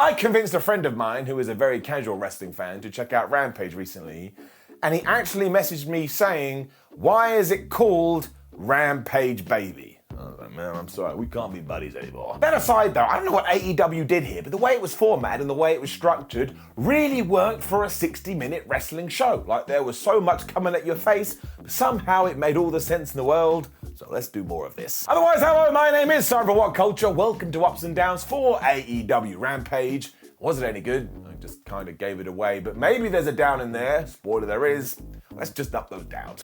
I convinced a friend of mine who is a very casual wrestling fan to check out Rampage recently, and he actually messaged me saying, "Why is it called Rampage Baby?" I was like, man, I'm sorry, we can't be buddies anymore. That aside though, I don't know what AEW did here, but the way it was formatted and the way it was structured really worked for a 60-minute wrestling show. Like, there was so much coming at your face, but somehow it made all the sense in the world. So let's do more of this. Otherwise, hello, my name is Swerve WhatCulture. Welcome to Ups and Downs for AEW Rampage. Was it any good? I just kind of gave it away, but maybe there's a down in there. Spoiler, there is. Let's just up those downs.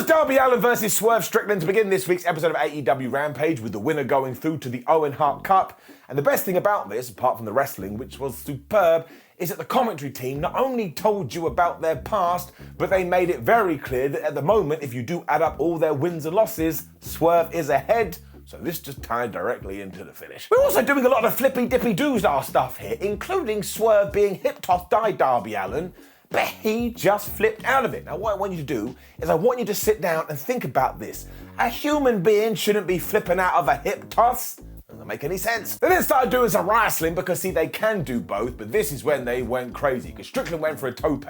Darby Allin versus Swerve Strickland to begin this week's episode of AEW Rampage, with the winner going through to the Owen Hart Cup. And the best thing about this, apart from the wrestling, which was superb, is that the commentary team not only told you about their past, but they made it very clear that at the moment, if you do add up all their wins and losses, Swerve is ahead. So this just tied directly into the finish. We're also doing a lot of flippy dippy doos-dar stuff here, including Swerve being hip-tossed by Darby Allin, but he just flipped out of it. Now, what I want you to do is I want you to sit down and think about this. A human being shouldn't be flipping out of a hip toss. Doesn't make any sense. They then started doing some wrestling because, see, they can do both, but this is when they went crazy, because Strickland went for a tope,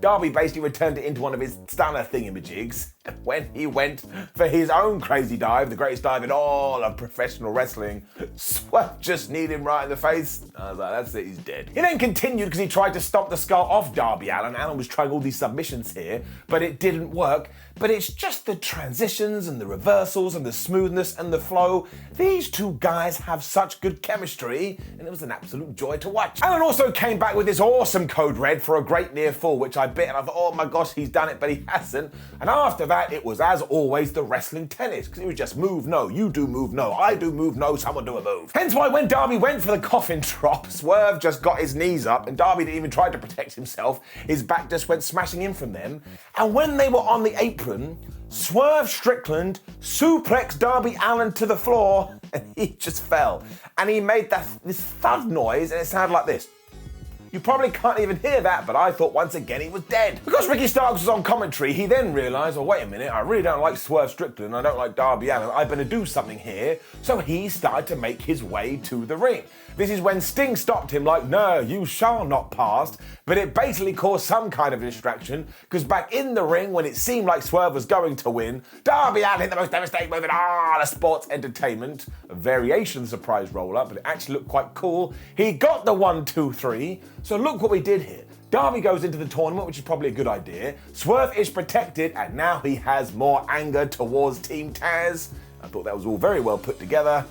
Darby basically returned it into one of his stunner thingamajigs, and when he went for his own crazy dive, the greatest dive in all of professional wrestling, Swerve just kneed him right in the face. I was like, that's it, he's dead. He then continued because he tried to stomp the skull off Darby Allin. Allin was trying all these submissions here, but it didn't work. But it's just the transitions and the reversals and the smoothness and the flow. These two guys have such good chemistry, and it was an absolute joy to watch. Allin also came back with this awesome code red for a great near fall, which I bit, and I thought, oh my gosh, he's done it, but he hasn't. And after that, it was, as always, the wrestling tennis, because it was just move, no, you do move, no, I do move, no, someone do a move. Hence why when Darby went for the coffin drop, Swerve just got his knees up, and Darby didn't even try to protect himself. His back just went smashing in from them. And when they were on the apron, Swerve Strickland suplexed Darby Allin to the floor, and he just fell. And he made this thud noise, and it sounded like this. You probably can't even hear that, but I thought once again he was dead. Because Ricky Starks was on commentary, he then realised, oh wait a minute, I really don't like Swerve Strickland, I don't like Darby Allin, I better do something here. So he started to make his way to the ring. This is when Sting stopped him like, no, you shall not pass. But it basically caused some kind of distraction, because back in the ring, when it seemed like Swerve was going to win, Darby Allin hit the most devastating move in all the sports entertainment. A variation of the surprise roll-up, but it actually looked quite cool. He got the 1, 2, 3. So look what we did here. Darby goes into the tournament, which is probably a good idea. Swerve is protected, and now he has more anger towards Team Taz. I thought that was all very well put together.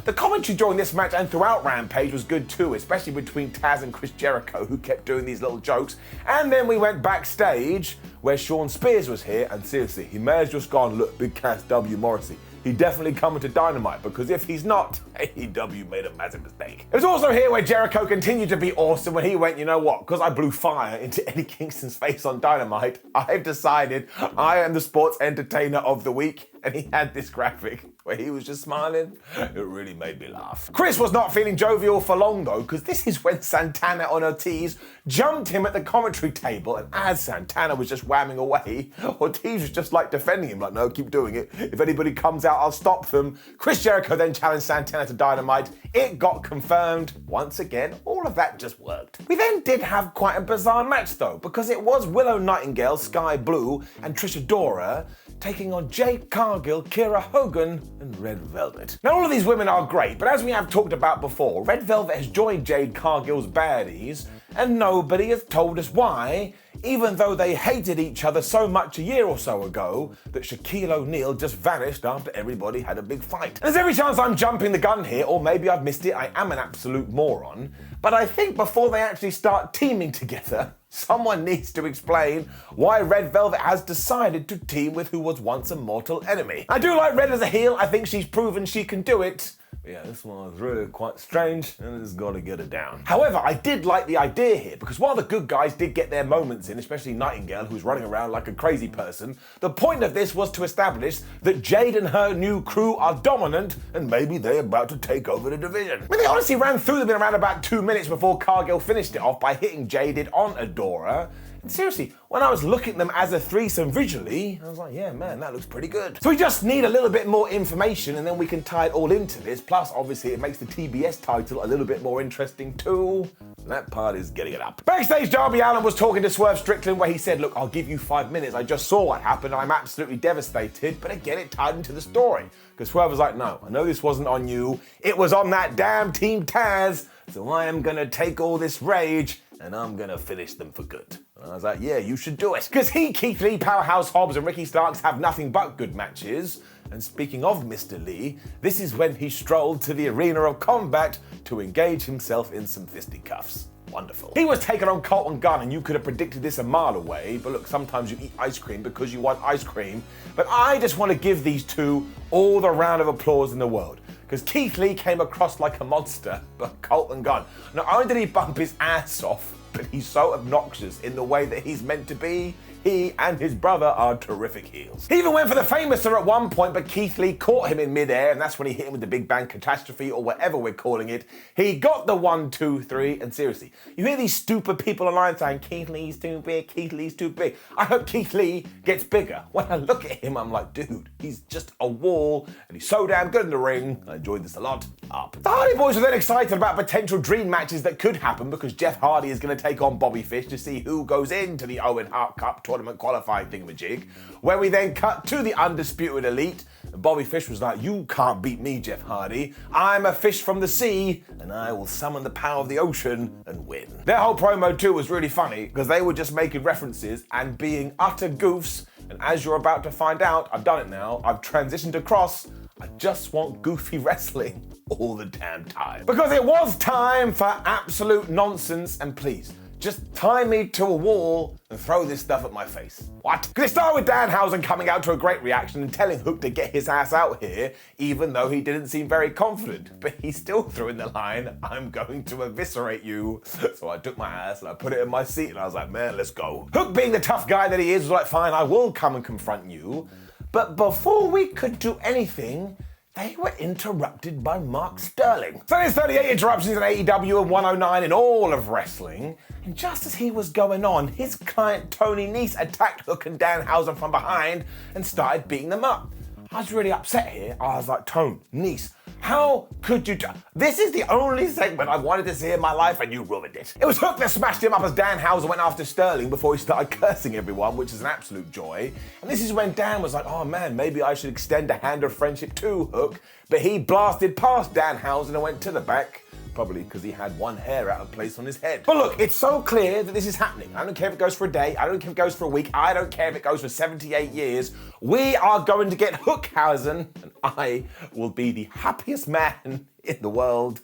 The commentary during this match and throughout Rampage was good too, especially between Taz and Chris Jericho, who kept doing these little jokes. And then we went backstage where Sean Spears was here, and seriously, he may have just gone, look, Big Cass W. Morrissey. He definitely coming to Dynamite, because if he's not, AEW made a massive mistake. It was also here where Jericho continued to be awesome when he went, you know what, because I blew fire into Eddie Kingston's face on Dynamite, I've decided I am the sports entertainer of the week. And he had this graphic where he was just smiling. It really made me laugh. Chris was not feeling jovial for long though, because this is when Santana on Ortiz jumped him at the commentary table, and as Santana was just whamming away, Ortiz was just like defending him, like, no, keep doing it. If anybody comes out, I'll stop them. Chris Jericho then challenged Santana to Dynamite. It got confirmed. Once again, all of that just worked. We then did have quite a bizarre match though, because it was Willow Nightingale, Sky Blue, and Trish Adora taking on Jade Cargill, Kiera Hogan, and Red Velvet. Now, all of these women are great, but as we have talked about before, Red Velvet has joined Jade Cargill's baddies, and nobody has told us why, even though they hated each other so much a year or so ago that Shaquille O'Neal just vanished after everybody had a big fight. And there's every chance I'm jumping the gun here, or maybe I've missed it, I am an absolute moron, but I think before they actually start teaming together, someone needs to explain why Red Velvet has decided to team with who was once a mortal enemy. I do like Red as a heel, I think she's proven she can do it, Yeah, this one was really quite strange, and I just gotta get it down. However, I did like the idea here, because while the good guys did get their moments in, especially Nightingale, who's running around like a crazy person, the point of this was to establish that Jade and her new crew are dominant, and maybe they're about to take over the division. I mean, they honestly ran through them in around about 2 minutes before Cargill finished it off by hitting Jaded on Adora. Seriously, when I was looking at them as a threesome visually, I was like, yeah, man, that looks pretty good. So we just need a little bit more information and then we can tie it all into this. Plus, obviously, it makes the TBS title a little bit more interesting too. And that part is getting it up. Backstage, Darby Allin was talking to Swerve Strickland where he said, look, I'll give you 5 minutes. I just saw what happened and I'm absolutely devastated. But again, it tied into the story. Because Swerve was like, no, I know this wasn't on you. It was on that damn Team Taz. So I am going to take all this rage and I'm going to finish them for good. And I was like, yeah, you should do it. Because he, Keith Lee, Powerhouse Hobbs and Ricky Starks have nothing but good matches. And speaking of Mr. Lee, this is when he strolled to the arena of combat to engage himself in some fisticuffs. Wonderful. He was taking on Colton Gunn, and you could have predicted this a mile away, but look, sometimes you eat ice cream because you want ice cream. But I just want to give these two all the round of applause in the world. Because Keith Lee came across like a monster, but Colton Gunn, not only did he bump his ass off, but he's so obnoxious in the way that he's meant to be. He and his brother are terrific heels. He even went for the Famouser at one point, but Keith Lee caught him in midair, and that's when he hit him with the Big Bang Catastrophe, or whatever we're calling it. He got the 1, 2, 3, and seriously, you hear these stupid people online saying, Keith Lee's too big, Keith Lee's too big. I hope Keith Lee gets bigger. When I look at him, I'm like, dude, he's just a wall, and he's so damn good in the ring. I enjoyed this a lot. Up. The Hardy Boys were then excited about potential dream matches that could happen because Jeff Hardy is going to take on Bobby Fish to see who goes into the Owen Hart Cup tournament qualifying thingamajig, where we then cut to the Undisputed Elite. And Bobby Fish was like, you can't beat me, Jeff Hardy. I'm a fish from the sea, and I will summon the power of the ocean and win. Their whole promo too was really funny because they were just making references and being utter goofs. And as you're about to find out, I've done it now. I've transitioned across. I just want goofy wrestling all the damn time. Because it was time for absolute nonsense, and please, just tie me to a wall and throw this stuff at my face. What? Because it started with Danhausen coming out to a great reaction and telling Hook to get his ass out here, even though he didn't seem very confident. But he still threw in the line, I'm going to eviscerate you. So I took my ass and I put it in my seat and I was like, man, let's go. Hook, being the tough guy that he is, was like, fine, I will come and confront you. But before we could do anything, they were interrupted by Mark Sterling. So there's 38 interruptions in AEW and 109 in all of wrestling. And just as he was going on, his client Tony Nese attacked Hook and Danhausen from behind and started beating them up. I was really upset here. I was like, Tone, Nese, how could you This is the only segment I wanted to see in my life and you ruined it. It was Hook that smashed him up as Danhausen went after Sterling before he started cursing everyone, which is an absolute joy. And this is when Dan was like, oh man, maybe I should extend a hand of friendship to Hook. But he blasted past Danhausen and went to the back. Probably because he had one hair out of place on his head. But look, it's so clear that this is happening. I don't care if it goes for a day, I don't care if it goes for a week, I don't care if it goes for 78 years. We are going to get Hookhausen, and I will be the happiest man in the world.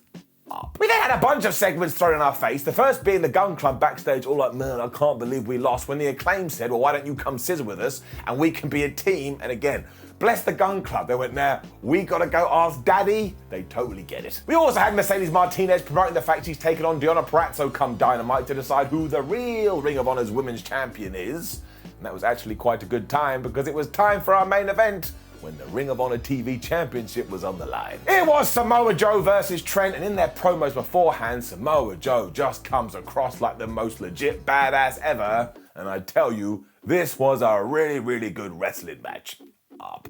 Up. We then had a bunch of segments thrown in our face, the first being the Gun Club backstage, all like, man, I can't believe we lost, when the Acclaim said, well, why don't you come scissor with us, and we can be a team, and again, bless the Gun Club. They went, nah, we gotta go ask Daddy. They totally get it. We also had Mercedes Martinez promoting the fact she's taken on Deonna Purrazzo come Dynamite to decide who the real Ring of Honor's women's champion is. And that was actually quite a good time because it was time for our main event when the Ring of Honor TV Championship was on the line. It was Samoa Joe versus Trent, and in their promos beforehand, Samoa Joe just comes across like the most legit badass ever. And I tell you, this was a really, really good wrestling match.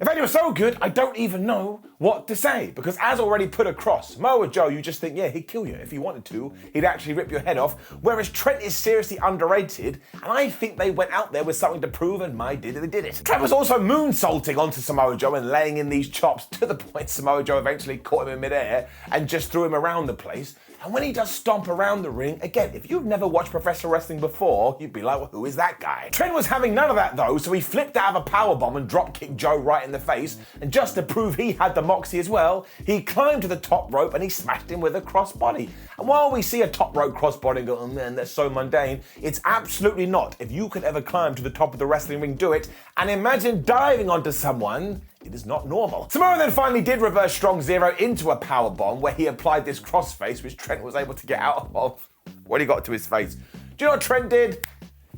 In fact, it was so good, I don't even know what to say. Because as already put across, Samoa Joe, you just think, yeah, he'd kill you. If he wanted to, he'd actually rip your head off. Whereas Trent is seriously underrated, and I think they went out there with something to prove, and my did it, they did it. Trent was also moonsaulting onto Samoa Joe and laying in these chops to the point Samoa Joe eventually caught him in midair and just threw him around the place. And when he does stomp around the ring, again, if you've never watched professional wrestling before, you'd be like, well, who is that guy? Trent was having none of that though, so he flipped out of a powerbomb and drop kicked Joe right in the face. And just to prove he had the moxie as well, he climbed to the top rope and he smashed him with a crossbody. And while we see a top rope crossbody and go, oh man, that's so mundane, it's absolutely not. If you could ever climb to the top of the wrestling ring, do it. And imagine diving onto someone. It is not normal. Samoa then finally did reverse Strong Zero into a powerbomb where he applied this crossface, which Trent was able to get out of when he got to his face. Do you know what Trent did?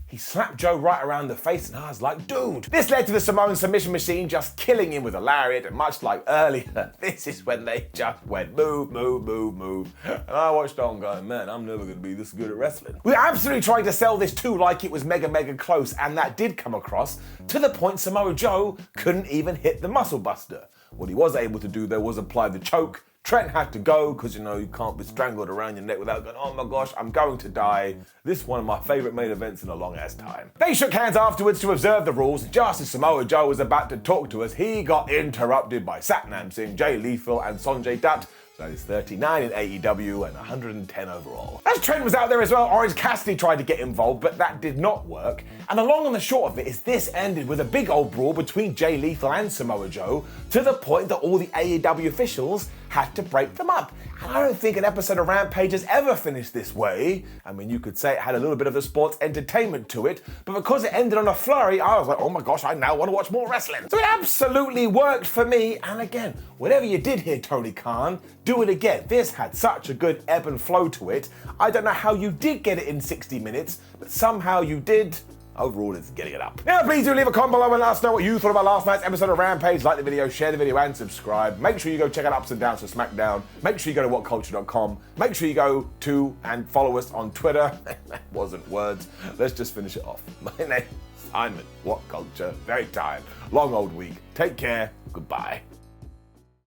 He slapped Joe right around the face and I was like, dude. This led to the Samoan submission machine just killing him with a lariat, and much like earlier, this is when they just went move, move, move, move. And I watched on going, man, I'm never gonna be this good at wrestling. We were absolutely trying to sell this too like it was mega, mega close, and that did come across to the point Samoa Joe couldn't even hit the muscle buster. What he was able to do though was apply the choke. Trent had to go because, you can't be strangled around your neck without going, oh my gosh, I'm going to die. This is one of my favorite main events in a long ass time. They shook hands afterwards to observe the rules. Just as Samoa Joe was about to talk to us, he got interrupted by Satnam Singh, Jay Lethal and Sanjay Dutt. So that is 39 in AEW and 110 overall. As Trent was out there as well, Orange Cassidy tried to get involved, but that did not work. And the long and the short of it is this ended with a big old brawl between Jay Lethal and Samoa Joe, to the point that all the AEW officials had to break them up. And I don't think an episode of Rampage has ever finished this way. I mean, you could say it had a little bit of the sports entertainment to it, but because it ended on a flurry, I was like, oh my gosh, I now want to watch more wrestling. So it absolutely worked for me. And again, whatever you did here, Tony Khan, do it again. This had such a good ebb and flow to it. I don't know how you did get it in 60 minutes, but somehow you did. Overall, it's getting it up. Now, please do leave a comment below and let us know what you thought about last night's episode of Rampage. Like the video, share the video, and subscribe. Make sure you go check out Ups and Downs for SmackDown. Make sure you go to WhatCulture.com. Make sure you go to and follow us on Twitter. That wasn't words. Let's just finish it off. My name is Simon. WhatCulture. Very tired. Long old week. Take care. Goodbye.